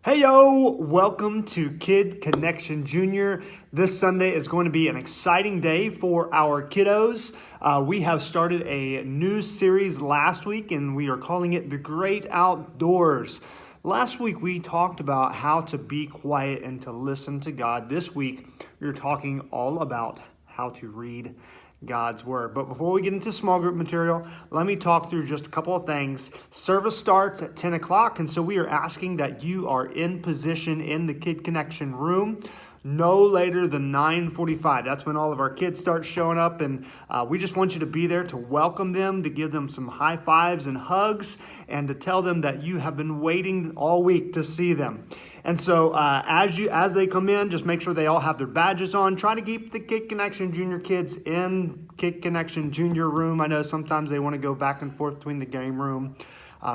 Hey yo, welcome to Kid Connection Junior. This Sunday is going to be an exciting day for our kiddos. We have started a new series last week and we are calling it The Great Outdoors. Last week we talked about how to be quiet and to listen to God. This week we are talking all about how to read God's Word. But before we get into small group material, let me talk through just a couple of things. Service starts at 10 o'clock, and so we are asking that you are in position in the Kid Connection room no later than 9:45. That's when all of our kids start showing up, and we just want you to be there to welcome them, to give them some high fives and hugs, and to tell them that you have been waiting all week to see them. And so as they come in, just make sure they all have their badges on. Try to keep the Kid Connection Junior kids in Kid Connection Junior room. I know sometimes they want to go back and forth between the game room.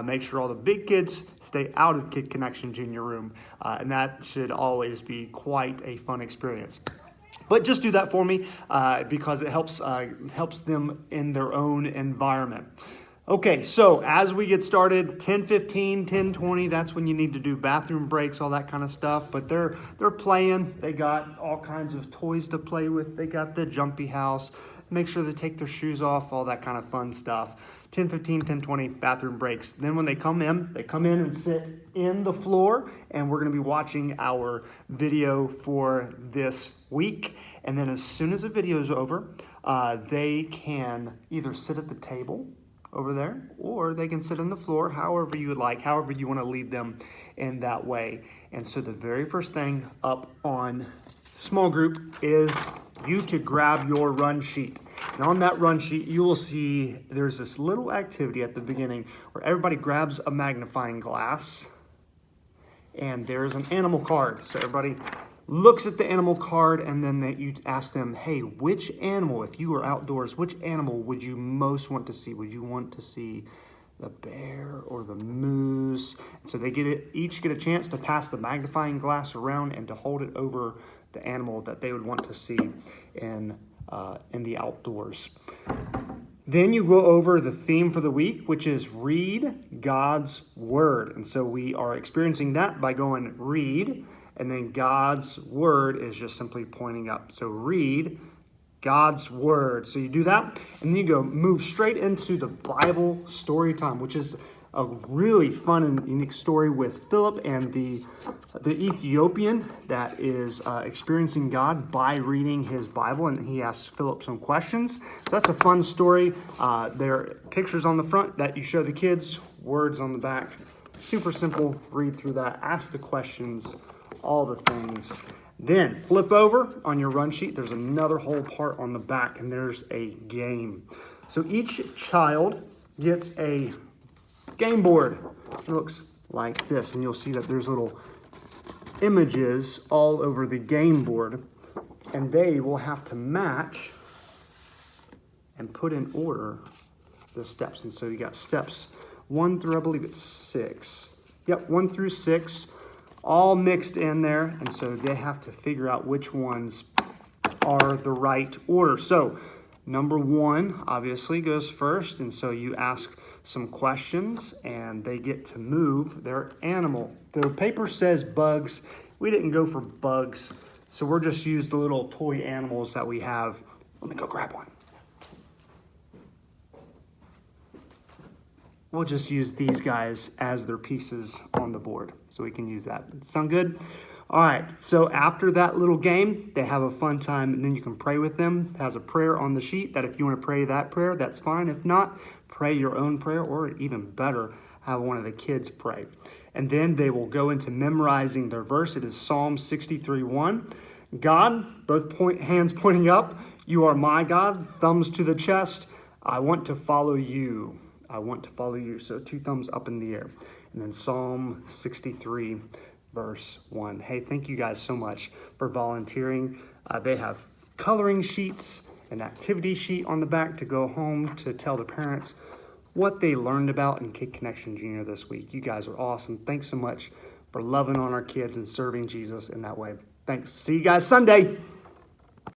Make sure all the big kids stay out of Kid Connection Junior room. And that should always be quite a fun experience. But just do that for me because it helps them in their own environment. Okay, so as we get started, 10:15, 10:20, that's when you need to do bathroom breaks, all that kind of stuff. But they're playing. They got all kinds of toys to play with. They got the jumpy house. Make sure they take their shoes off, all that kind of fun stuff. 10:15, 10:20, bathroom breaks. Then when they come in and sit in the floor, and we're going to be watching our video for this week. And then as soon as the video is over, they can either sit at the table over there, or they can sit on the floor, however you would like, however you want to lead them in that way. And so the very first thing up on small group is you to grab your run sheet. And on that run sheet, you will see there's this little activity at the beginning where everybody grabs a magnifying glass and there's an animal card. So everybody looks at the animal card, and then you ask them, hey, which animal, if you were outdoors, which animal would you most want to see? Would you want to see the bear or the moose? And so they each get a chance to pass the magnifying glass around and to hold it over the animal that they would want to see in the outdoors. Then you go over the theme for the week, which is read God's Word. And so we are experiencing that by going read, and then God's Word is just simply pointing up. So read God's Word. So you do that, and then you move straight into the Bible story time, which is a really fun and unique story with Philip and the Ethiopian that is experiencing God by reading his Bible, and he asks Philip some questions. So that's a fun story. There are pictures on the front that you show the kids, words on the back. Super simple. Read through that. Ask the questions. All the things. Then flip over on your run sheet. There's another whole part on the back, and there's a game. So each child gets a game board. It looks like this, and you'll see that there's little images all over the game board, and they will have to match and put in order the steps. And so you got steps 1 through, I believe it's 6. Yep, 1 through 6. All mixed in there, and so they have to figure out which ones are the right order. So number 1 obviously goes first, and so you ask some questions and they get to move their animal. The paper says bugs. We didn't go for bugs, so we're just used the little toy animals that we have. Let me go grab one. We'll just use these guys as their pieces on the board, so we can use that. Sound good? All right, so after that little game, they have a fun time, and then you can pray with them. It has a prayer on the sheet that if you want to pray that prayer, that's fine. If not, pray your own prayer, or even better, have one of the kids pray. And then they will go into memorizing their verse. It is Psalm 63:1. God, both hands pointing up, you are my God, thumbs to the chest. I want to follow you. I want to follow you. So 2 thumbs up in the air. And then Psalm 63, verse 1. Hey, thank you guys so much for volunteering. They have coloring sheets, an activity sheet on the back to go home to tell the parents what they learned about in Kid Connection Junior this week. You guys are awesome. Thanks so much for loving on our kids and serving Jesus in that way. Thanks. See you guys Sunday.